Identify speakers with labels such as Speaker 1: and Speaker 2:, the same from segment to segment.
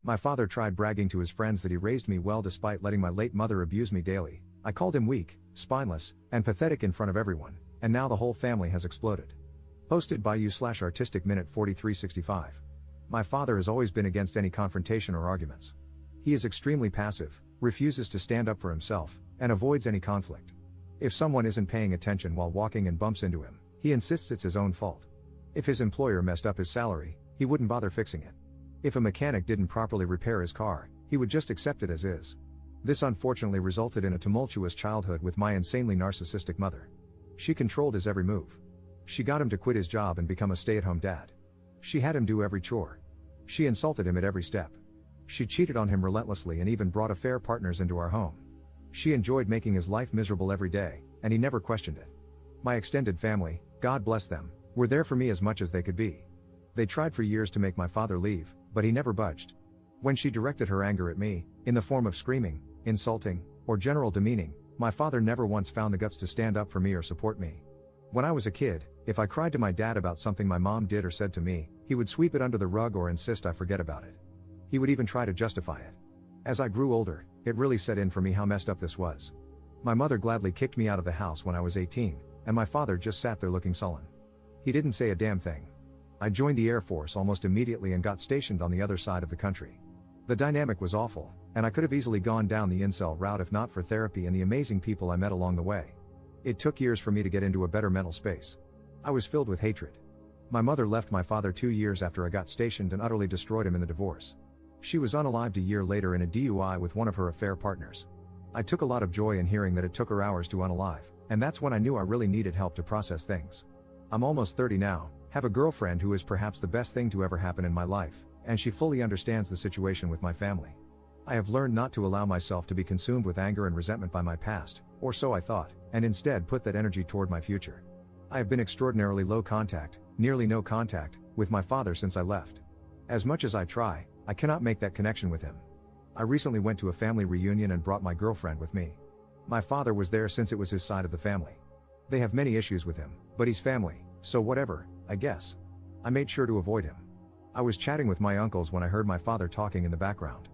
Speaker 1: My father tried bragging to his friends that he raised me well despite letting my late mother abuse me daily. I called him weak, spineless, and pathetic in front of everyone, and now the whole family has exploded. Posted by you/Artistic Minute 4365. My father has always been against any confrontation or arguments. He is extremely passive, refuses to stand up for himself, and avoids any conflict. If someone isn't paying attention while walking and bumps into him, he insists it's his own fault. If his employer messed up his salary, he wouldn't bother fixing it. If a mechanic didn't properly repair his car, he would just accept it as is. This unfortunately resulted in a tumultuous childhood with my insanely narcissistic mother. She controlled his every move. She got him to quit his job and become a stay-at-home dad. She had him do every chore. She insulted him at every step. She cheated on him relentlessly and even brought affair partners into our home. She enjoyed making his life miserable every day, and he never questioned it. My extended family, God bless them, were there for me as much as they could be. They tried for years to make my father leave, but he never budged. When she directed her anger at me, in the form of screaming, insulting, or general demeaning, my father never once found the guts to stand up for me or support me. When I was a kid, if I cried to my dad about something my mom did or said to me, he would sweep it under the rug or insist I forget about it. He would even try to justify it. As I grew older, it really set in for me how messed up this was. My mother gladly kicked me out of the house when I was 18, and my father just sat there looking sullen. He didn't say a damn thing. I joined the Air Force almost immediately and got stationed on the other side of the country. The dynamic was awful, and I could have easily gone down the incel route if not for therapy and the amazing people I met along the way. It took years for me to get into a better mental space. I was filled with hatred. My mother left my father 2 years after I got stationed and utterly destroyed him in the divorce. She was unalived a year later in a DUI with one of her affair partners. I took a lot of joy in hearing that it took her hours to unalive, and that's when I knew I really needed help to process things. I'm almost 30 now, have a girlfriend who is perhaps the best thing to ever happen in my life, and she fully understands the situation with my family. I have learned not to allow myself to be consumed with anger and resentment by my past, or so I thought, and instead put that energy toward my future. I have been extraordinarily low contact, nearly no contact, with my father since I left. As much as I try, I cannot make that connection with him. I recently went to a family reunion and brought my girlfriend with me. My father was there since it was his side of the family. They have many issues with him, but he's family, so whatever, I guess. I made sure to avoid him. I was chatting with my uncles when I heard my father talking in the background.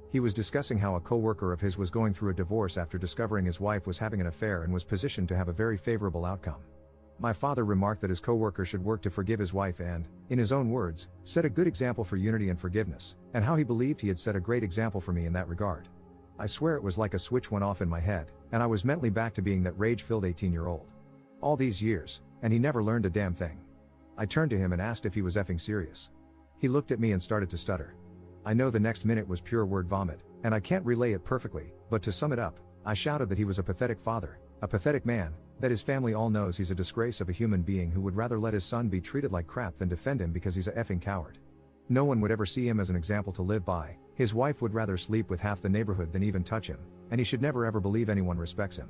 Speaker 1: He was discussing how a co-worker of his was going through a divorce after discovering his wife was having an affair and was positioned to have a very favorable outcome. My father remarked that his co-worker should work to forgive his wife and, in his own words, set a good example for unity and forgiveness, and how he believed he had set a great example for me in that regard. I swear it was like a switch went off in my head, and I was mentally back to being that rage-filled 18-year-old. All these years, and he never learned a damn thing. I turned to him and asked if he was effing serious. He looked at me and started to stutter. I know the next minute was pure word vomit, and I can't relay it perfectly, but to sum it up, I shouted that he was a pathetic father, a pathetic man, that his family all knows he's a disgrace of a human being who would rather let his son be treated like crap than defend him because he's a effing coward. No one would ever see him as an example to live by, his wife would rather sleep with half the neighborhood than even touch him, and he should never ever believe anyone respects him.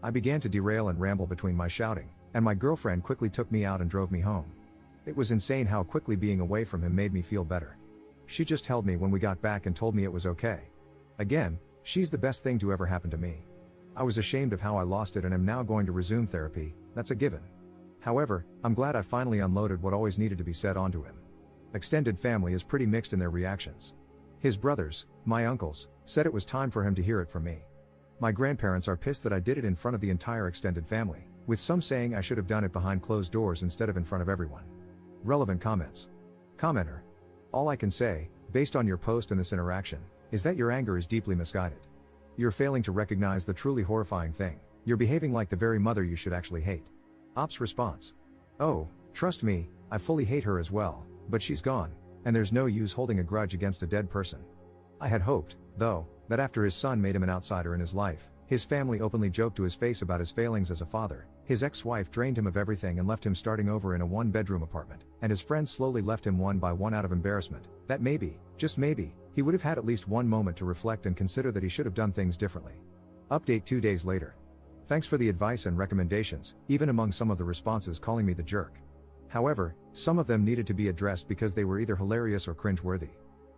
Speaker 1: I began to derail and ramble between my shouting, and my girlfriend quickly took me out and drove me home. It was insane how quickly being away from him made me feel better. She just held me when we got back and told me it was okay. Again, she's the best thing to ever happen to me. I was ashamed of how I lost it and am now going to resume therapy, that's a given. However, I'm glad I finally unloaded what always needed to be said onto him. Extended family is pretty mixed in their reactions. His brothers, my uncles, said it was time for him to hear it from me. My grandparents are pissed that I did it in front of the entire extended family, with some saying I should have done it behind closed doors instead of in front of everyone. Relevant comments. Commenter. All I can say, based on your post and this interaction, is that your anger is deeply misguided. You're failing to recognize the truly horrifying thing. You're behaving like the very mother you should actually hate. Ops response. Oh, trust me, I fully hate her as well, but she's gone, and there's no use holding a grudge against a dead person. I had hoped, though, that after his son made him an outsider in his life, his family openly joked to his face about his failings as a father, his ex-wife drained him of everything and left him starting over in a one-bedroom apartment, and his friends slowly left him one by one out of embarrassment, that maybe, just maybe, he would have had at least one moment to reflect and consider that he should have done things differently. Update 2 days later. Thanks for the advice and recommendations, even among some of the responses calling me the jerk. However, some of them needed to be addressed because they were either hilarious or cringe-worthy.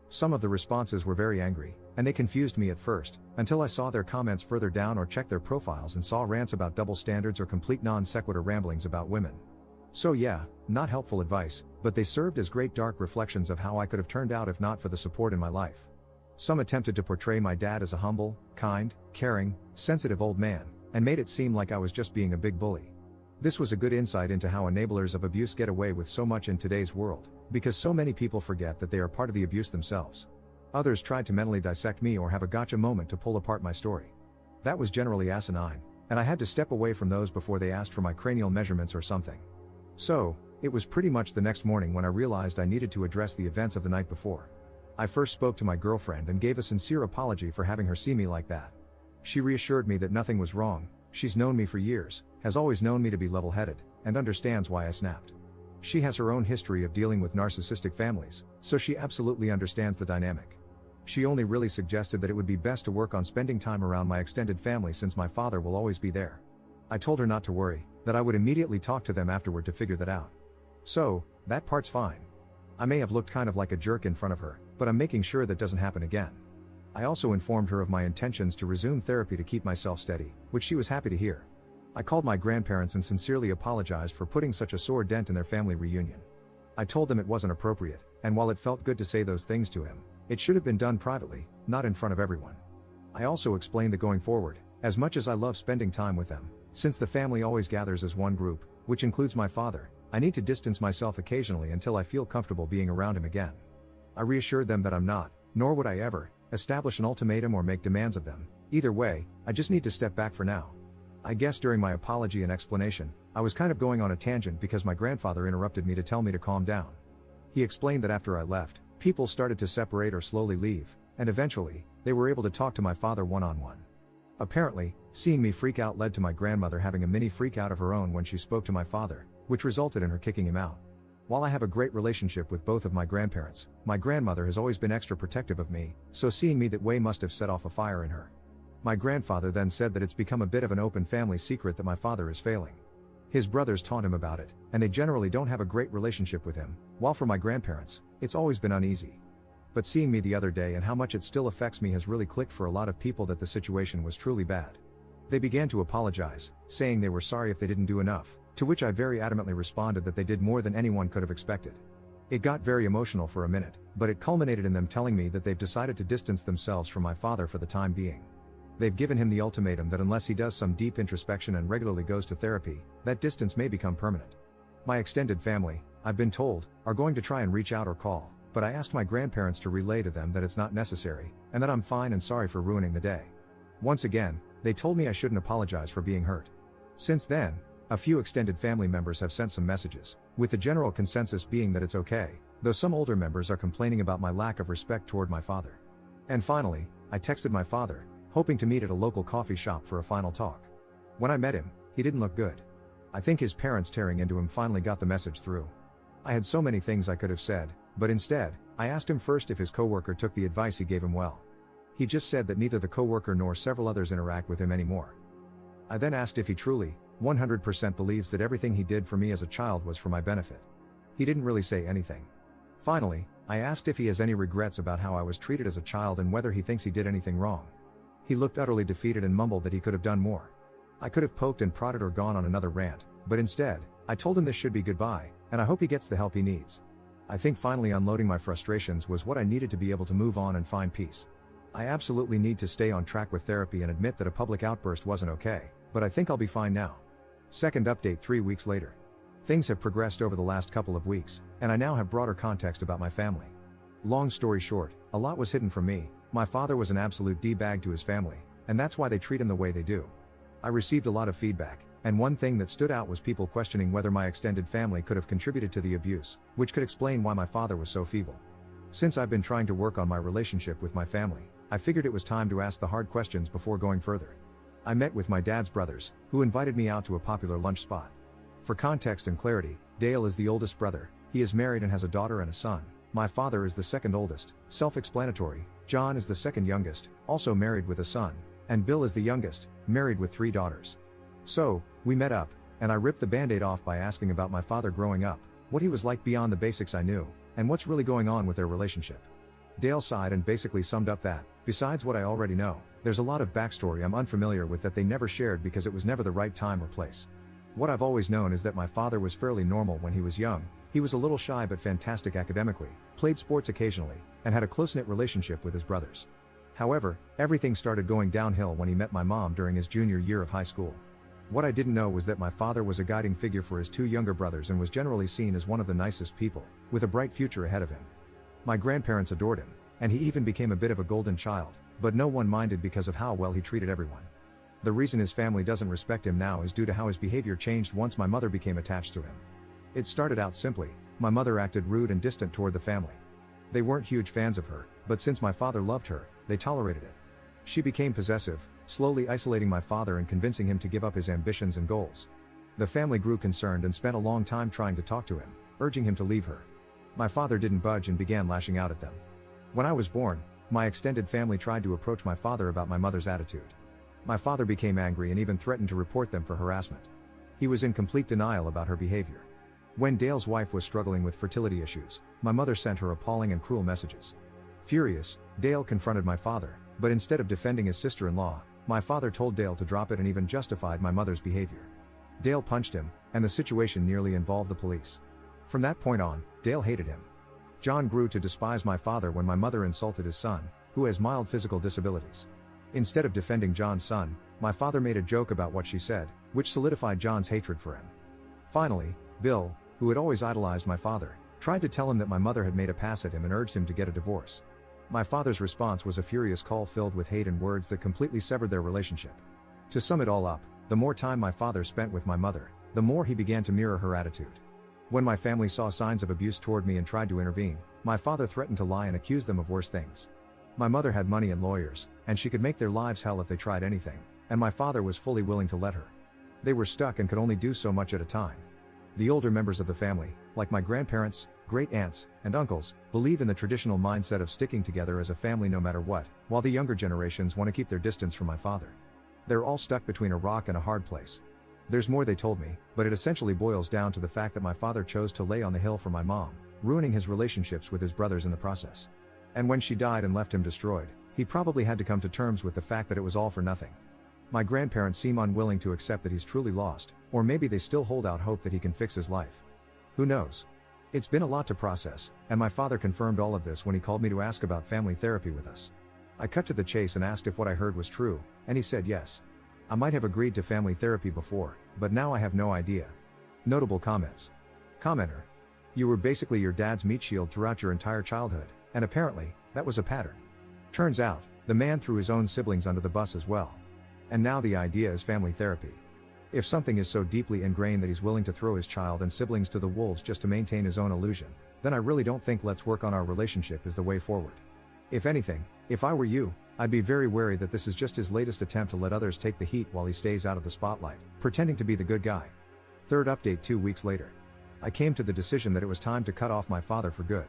Speaker 1: Some of the responses were very angry, and they confused me at first, until I saw their comments further down or checked their profiles and saw rants about double standards or complete non-sequitur ramblings about women. So yeah, not helpful advice, but they served as great dark reflections of how I could have turned out if not for the support in my life. Some attempted to portray my dad as a humble, kind, caring, sensitive old man, and made it seem like I was just being a big bully. This was a good insight into how enablers of abuse get away with so much in today's world, because so many people forget that they are part of the abuse themselves. Others tried to mentally dissect me or have a gotcha moment to pull apart my story. That was generally asinine, and I had to step away from those before they asked for my cranial measurements or something. So, it was pretty much the next morning when I realized I needed to address the events of the night before. I first spoke to my girlfriend and gave a sincere apology for having her see me like that. She reassured me that nothing was wrong. She's known me for years, has always known me to be level-headed, and understands why I snapped. She has her own history of dealing with narcissistic families, so she absolutely understands the dynamic. She only really suggested that it would be best to work on spending time around my extended family since my father will always be there. I told her not to worry, that I would immediately talk to them afterward to figure that out. So, that part's fine. I may have looked kind of like a jerk in front of her, but I'm making sure that doesn't happen again. I also informed her of my intentions to resume therapy to keep myself steady, which she was happy to hear. I called my grandparents and sincerely apologized for putting such a sore dent in their family reunion. I told them it wasn't appropriate, and while it felt good to say those things to him, it should have been done privately, not in front of everyone. I also explained that going forward, as much as I love spending time with them, since the family always gathers as one group, which includes my father, I need to distance myself occasionally until I feel comfortable being around him again. I reassured them that I'm not, nor would I ever, establish an ultimatum or make demands of them. Either way, I just need to step back for now. I guess during my apology and explanation, I was kind of going on a tangent because my grandfather interrupted me to tell me to calm down. He explained that after I left, people started to separate or slowly leave, and eventually, they were able to talk to my father one-on-one. Apparently, seeing me freak out led to my grandmother having a mini freak out of her own when she spoke to my father, which resulted in her kicking him out. While I have a great relationship with both of my grandparents, my grandmother has always been extra protective of me, so seeing me that way must have set off a fire in her. My grandfather then said that it's become a bit of an open family secret that my father is failing. His brothers taunt him about it, and they generally don't have a great relationship with him, while for my grandparents, it's always been uneasy. But seeing me the other day and how much it still affects me has really clicked for a lot of people that the situation was truly bad. They began to apologize, saying they were sorry if they didn't do enough, to which I very adamantly responded that they did more than anyone could have expected. It got very emotional for a minute, but it culminated in them telling me that they've decided to distance themselves from my father for the time being. They've given him the ultimatum that unless he does some deep introspection and regularly goes to therapy, that distance may become permanent. My extended family, I've been told, are going to try and reach out or call, but I asked my grandparents to relay to them that it's not necessary, and that I'm fine and sorry for ruining the day. Once again, they told me I shouldn't apologize for being hurt. Since then, a few extended family members have sent some messages, with the general consensus being that it's okay, though some older members are complaining about my lack of respect toward my father. And finally, I texted my father, hoping to meet at a local coffee shop for a final talk. When I met him, he didn't look good. I think his parents tearing into him finally got the message through. I had so many things I could have said, but instead, I asked him first if his coworker took the advice he gave him well. He just said that neither the coworker nor several others interact with him anymore. I then asked if he truly, 100% believes that everything he did for me as a child was for my benefit. He didn't really say anything. Finally, I asked if he has any regrets about how I was treated as a child and whether he thinks he did anything wrong. He looked utterly defeated and mumbled that he could have done more. I could have poked and prodded or gone on another rant, but instead, I told him this should be goodbye, and I hope he gets the help he needs. I think finally unloading my frustrations was what I needed to be able to move on and find peace. I absolutely need to stay on track with therapy and admit that a public outburst wasn't okay, but I think I'll be fine now. Second update 3 weeks later. Things have progressed over the last couple of weeks, and I now have broader context about my family. Long story short, a lot was hidden from me. My father was an absolute D-bag to his family, and that's why they treat him the way they do. I received a lot of feedback, and one thing that stood out was people questioning whether my extended family could have contributed to the abuse, which could explain why my father was so feeble. Since I've been trying to work on my relationship with my family, I figured it was time to ask the hard questions before going further. I met with my dad's brothers, who invited me out to a popular lunch spot. For context and clarity, Dale is the oldest brother, he is married and has a daughter and a son. My father is the second oldest, self-explanatory. John is the second youngest, also married with a son, and Bill is the youngest, married with 3 daughters. So, we met up, and I ripped the band-aid off by asking about my father growing up, what he was like beyond the basics I knew, and what's really going on with their relationship. Dale sighed and basically summed up that, besides what I already know, there's a lot of backstory I'm unfamiliar with that they never shared because it was never the right time or place. What I've always known is that my father was fairly normal when he was young. He was a little shy but fantastic academically, played sports occasionally, and had a close-knit relationship with his brothers. However, everything started going downhill when he met my mom during his junior year of high school. What I didn't know was that my father was a guiding figure for his two younger brothers and was generally seen as one of the nicest people, with a bright future ahead of him. My grandparents adored him, and he even became a bit of a golden child, but no one minded because of how well he treated everyone. The reason his family doesn't respect him now is due to how his behavior changed once my mother became attached to him. It started out simply: my mother acted rude and distant toward the family. They weren't huge fans of her, but since my father loved her, they tolerated it. She became possessive, slowly isolating my father and convincing him to give up his ambitions and goals. The family grew concerned and spent a long time trying to talk to him, urging him to leave her. My father didn't budge and began lashing out at them. When I was born, my extended family tried to approach my father about my mother's attitude. My father became angry and even threatened to report them for harassment. He was in complete denial about her behavior. When Dale's wife was struggling with fertility issues, my mother sent her appalling and cruel messages. Furious, Dale confronted my father, but instead of defending his sister-in-law, my father told Dale to drop it and even justified my mother's behavior. Dale punched him, and the situation nearly involved the police. From that point on, Dale hated him. John grew to despise my father when my mother insulted his son, who has mild physical disabilities. Instead of defending John's son, my father made a joke about what she said, which solidified John's hatred for him. Finally, Bill, who had always idolized my father, tried to tell him that my mother had made a pass at him and urged him to get a divorce. My father's response was a furious call filled with hate and words that completely severed their relationship. To sum it all up, the more time my father spent with my mother, the more he began to mirror her attitude. When my family saw signs of abuse toward me and tried to intervene, my father threatened to lie and accuse them of worse things. My mother had money and lawyers, and she could make their lives hell if they tried anything, and my father was fully willing to let her. They were stuck and could only do so much at a time. The older members of the family, like my grandparents, great-aunts, and uncles, believe in the traditional mindset of sticking together as a family no matter what, while the younger generations want to keep their distance from my father. They're all stuck between a rock and a hard place. There's more they told me, but it essentially boils down to the fact that my father chose to lay on the hill for my mom, ruining his relationships with his brothers in the process. And when she died and left him destroyed, he probably had to come to terms with the fact that it was all for nothing. My grandparents seem unwilling to accept that he's truly lost, or maybe they still hold out hope that he can fix his life. Who knows? It's been a lot to process, and my father confirmed all of this when he called me to ask about family therapy with us. I cut to the chase and asked if what I heard was true, and he said yes. I might have agreed to family therapy before, but now I have no idea. Notable comments. Commenter: you were basically your dad's meat shield throughout your entire childhood, and apparently, that was a pattern. Turns out, the man threw his own siblings under the bus as well. And now the idea is family therapy. If something is so deeply ingrained that he's willing to throw his child and siblings to the wolves just to maintain his own illusion, then I really don't think let's work on our relationship is the way forward. If anything, if I were you, I'd be very wary that this is just his latest attempt to let others take the heat while he stays out of the spotlight, pretending to be the good guy. Third update 2 weeks later. I came to the decision that it was time to cut off my father for good.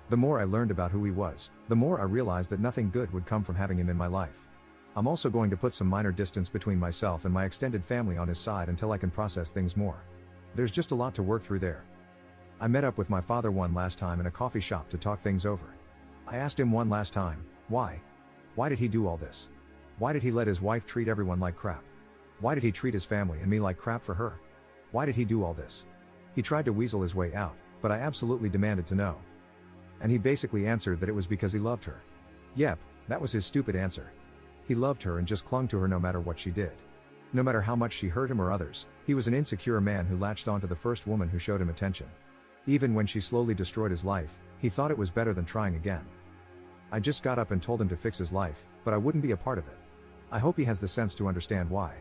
Speaker 1: The more I learned about who he was, the more I realized that nothing good would come from having him in my life. I'm also going to put some minor distance between myself and my extended family on his side until I can process things more. There's just a lot to work through there. I met up with my father one last time in a coffee shop to talk things over. I asked him one last time, why? Why did he do all this? Why did he let his wife treat everyone like crap? Why did he treat his family and me like crap for her? Why did he do all this? He tried to weasel his way out, but I absolutely demanded to know. And he basically answered that it was because he loved her. Yep, that was his stupid answer. He loved her and just clung to her no matter what she did. No matter how much she hurt him or others, he was an insecure man who latched onto the first woman who showed him attention. Even when she slowly destroyed his life, he thought it was better than trying again. I just got up and told him to fix his life, but I wouldn't be a part of it. I hope he has the sense to understand why.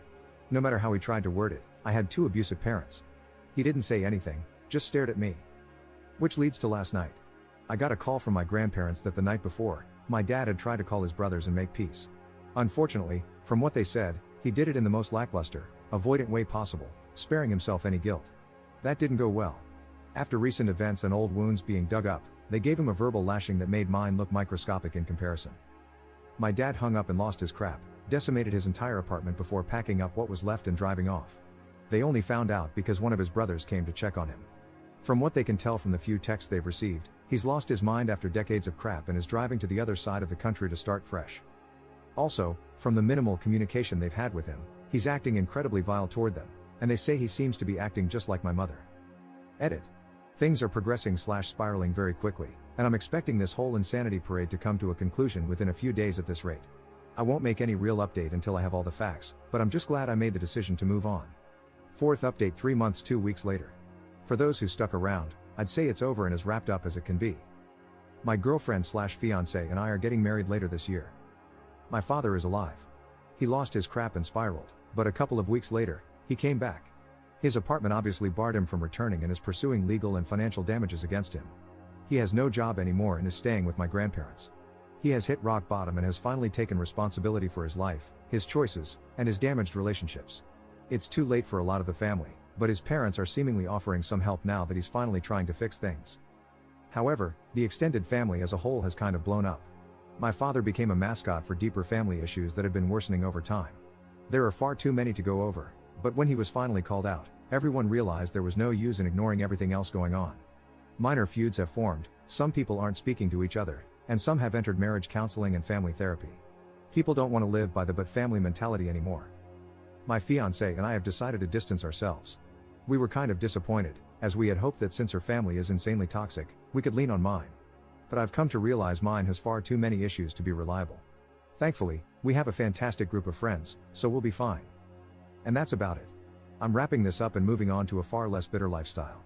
Speaker 1: No matter how he tried to word it, I had 2 abusive parents. He didn't say anything, just stared at me. Which leads to last night. I got a call from my grandparents that the night before, my dad had tried to call his brothers and make peace. Unfortunately, from what they said, he did it in the most lackluster, avoidant way possible, sparing himself any guilt. That didn't go well. After recent events and old wounds being dug up, they gave him a verbal lashing that made mine look microscopic in comparison. My dad hung up and lost his crap, decimated his entire apartment before packing up what was left and driving off. They only found out because one of his brothers came to check on him. From what they can tell from the few texts they've received, he's lost his mind after decades of crap and is driving to the other side of the country to start fresh. Also, from the minimal communication they've had with him, he's acting incredibly vile toward them, and they say he seems to be acting just like my mother. Edit. Things are progressing/spiraling very quickly, and I'm expecting this whole insanity parade to come to a conclusion within a few days at this rate. I won't make any real update until I have all the facts, but I'm just glad I made the decision to move on. Fourth update 3 months 2 weeks later. For those who stuck around, I'd say it's over and as wrapped up as it can be. My girlfriend/fiancé and I are getting married later this year. My father is alive. He lost his crap and spiraled, but a couple of weeks later, he came back. His apartment obviously barred him from returning and is pursuing legal and financial damages against him. He has no job anymore and is staying with my grandparents. He has hit rock bottom and has finally taken responsibility for his life, his choices, and his damaged relationships. It's too late for a lot of the family, but his parents are seemingly offering some help now that he's finally trying to fix things. However, the extended family as a whole has kind of blown up. My father became a mascot for deeper family issues that had been worsening over time. There are far too many to go over, but when he was finally called out, everyone realized there was no use in ignoring everything else going on. Minor feuds have formed, some people aren't speaking to each other, and some have entered marriage counseling and family therapy. People don't want to live by the but family mentality anymore. My fiancé and I have decided to distance ourselves. We were kind of disappointed, as we had hoped that since her family is insanely toxic, we could lean on mine. But I've come to realize mine has far too many issues to be reliable. Thankfully, we have a fantastic group of friends, so we'll be fine. And that's about it. I'm wrapping this up and moving on to a far less bitter lifestyle.